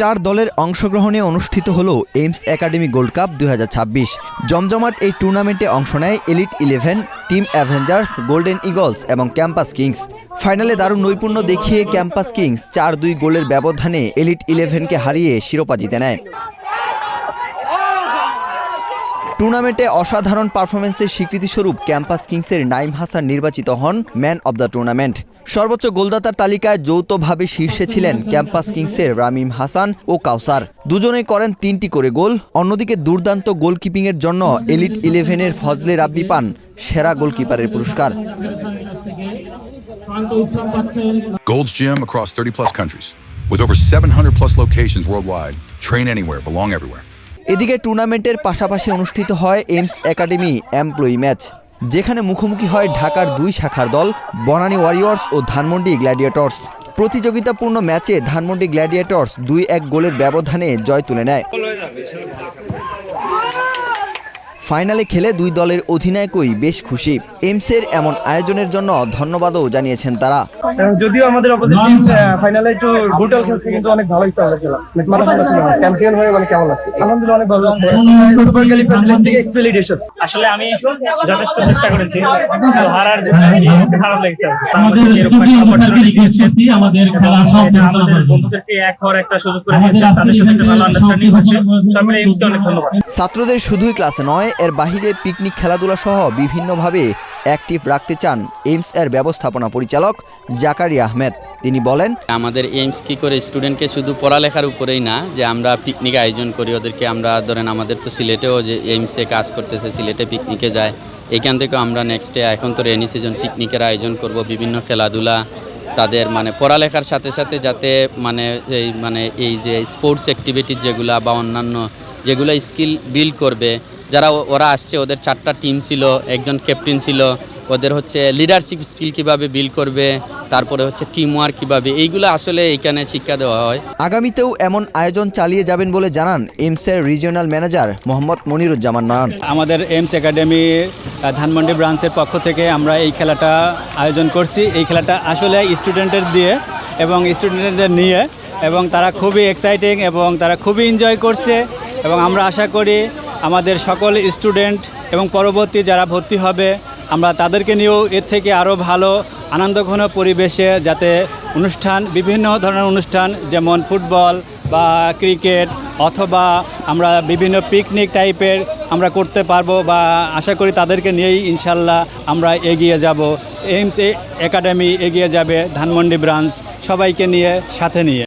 চার দলের অংশগ্রহণে অনুষ্ঠিত হল এইমস একাডেমি গোল্ড কাপ 2026। জমজমাট এই টুর্নামেন্টে অংশ নেয় elite 11, team Avengers, golden Eagles এবং ক্যাম্পাস কিংস। ফাইনালে দারুণ নৈপুণ্য দেখিয়ে ক্যাম্পাস কিংস 4-2 গোলের ব্যবধানে এলিট 11কে হারিয়ে শিরোপা জিতে নেয়। টুর্নামেন্টে অসাধারণ পারফরমেন্সের স্বীকৃতিস্বরূপ ক্যাম্পাস কিংসের নাইম হাসান নির্বাচিত হন ম্যান অব দ্য টুর্নামেন্ট। সর্বোচ্চ গোলদাতার তালিকায় যৌথভাবে শীর্ষে ছিলেন ক্যাম্পাস কিংসের রামিম হাসান ও কাউসার, দুজনেই করেন 3টি করে গোল। অন্যদিকে দুর্দান্ত গোলকিপিংয়ের জন্য এলিট 11-এর ফজলে রাব্বি পান সেরা গোলকিপারের পুরস্কার। Gold's Gym across 30+ countries with over 700+ locations worldwide. Train anywhere, belong everywhere. এদিকে টুর্নামেন্টের পাশাপাশি অনুষ্ঠিত হয় এইমস একাডেমি এমপ্লয়ি ম্যাচ, যেখানে মুখোমুখি হয় ঢাকার 2 শাখার দল বনানী ওয়ারিয়র্স ও ধানমন্ডি গ্ল্যাডিয়েটর্স। প্রতিযোগিতাপূর্ণ ম্যাচে ধানমন্ডি গ্ল্যাডিয়েটর্স 2-1 গোলের ব্যবধানে জয় তুলে নেয়। ফাইনালে খেলে দুই দলের অধিনায়কই বেশ খুশি। এইমসের এমন আয়োজনের জন্য ধন্যবাদও জানিয়েছেন তারা। যদিও আমাদের অপোজিট টিম ফাইনালে একটু ব্রুটাল খেলছে, কিন্তু অনেক ভালো হয়েছে আমাদের খেলা। চ্যাম্পিয়ন হয়ে মানে কেমন লাগছে? আলহামদুলিল্লাহ অনেক ভালো লাগছে। সুপার ক্যালিফ্রাগিলিস্টিক এক্সপেলিডেশনস। আসলে আমি যথেষ্ট চেষ্টা করেছি, তো হারার জন্য খারাপ লাগছে। আমাদের এরকম একটা অপরচুনিটি দিয়েছি, আমাদের খেলা সব আমাদের বন্ধুদেরকে এক হওয়ার একটা সুযোগ করে দিয়েছে, তাদের সাথে একটা ভালো আন্ডারস্ট্যান্ডিং হচ্ছে। সবাই এইমসকে অনেক ধন্যবাদ। ছাত্রদের শুধুই ক্লাসে নয়, এর বাহিরে পিকনিক, খেলাধুলা সহ বিভিন্নভাবে অ্যাক্টিভ রাখতে চান এইমস এর ব্যবস্থাপনা পরিচালক জাকারিয়া আহমেদ। তিনি বলেন, আমাদের এইমস কি করে স্টুডেন্টকে শুধু পড়ালেখার উপরেই না, যে আমরা পিকনিক আয়োজন করি ওদেরকে। আমরা ধরেন আমাদের তো সিলেটেও যে এইমসে কাজ করতেছে, সিলেটে পিকনিকে যায়, এখান থেকেও আমরা নেক্সটে এখন তো রেনি সিজন পিকনিকের আয়োজন করব। বিভিন্ন খেলাধুলা তাদের মানে পড়ালেখার সাথে সাথে যাতে এই যে স্পোর্টস অ্যাক্টিভিটিস যেগুলা বা অন্যান্য যেগুলো স্কিল বিল্ড করবে। যারা ওরা আসছে, ওদের 4টা টিম ছিল, একজন ক্যাপ্টেন ছিল, ওদের হচ্ছে লিডারশিপ স্কিল কীভাবে বিল্ড করবে, তারপরে হচ্ছে টিম ওয়ার্ক কীভাবে, এইগুলো আসলে এখানে শিক্ষা দেওয়া হয়। আগামীতেও এমন আয়োজন চালিয়ে যাবেন বলে জানান এইমসের রিজিওনাল ম্যানেজার মোহাম্মদ মনিরুজ্জামান নয়ন। আমাদের এইমস একাডেমি ধানমন্ডি ব্রাঞ্চের পক্ষ থেকে আমরা এই খেলাটা আয়োজন করছি। এই খেলাটা আসলে স্টুডেন্টদের দিয়ে এবং স্টুডেন্টদের নিয়ে, এবং তারা খুবই এক্সাইটিং এবং তারা খুবই এনজয় করছে। এবং আমরা আশা করি আমাদের সকল স্টুডেন্ট এবং পরবর্তী যারা ভর্তি হবে, আমরা তাদেরকে নিয়েও এর থেকে আরও ভালো আনন্দঘন পরিবেশে যাতে বিভিন্ন ধরনের অনুষ্ঠান, যেমন ফুটবল বা ক্রিকেট অথবা আমরা বিভিন্ন পিকনিক টাইপের আমরা করতে পারবো, বা আশা করি তাদেরকে নিয়েই ইনশাল্লাহ আমরা এগিয়ে যাব। এইমস একাডেমি এগিয়ে যাবে ধানমন্ডি ব্রাঞ্চ সবাইকে নিয়ে, সাথে নিয়ে।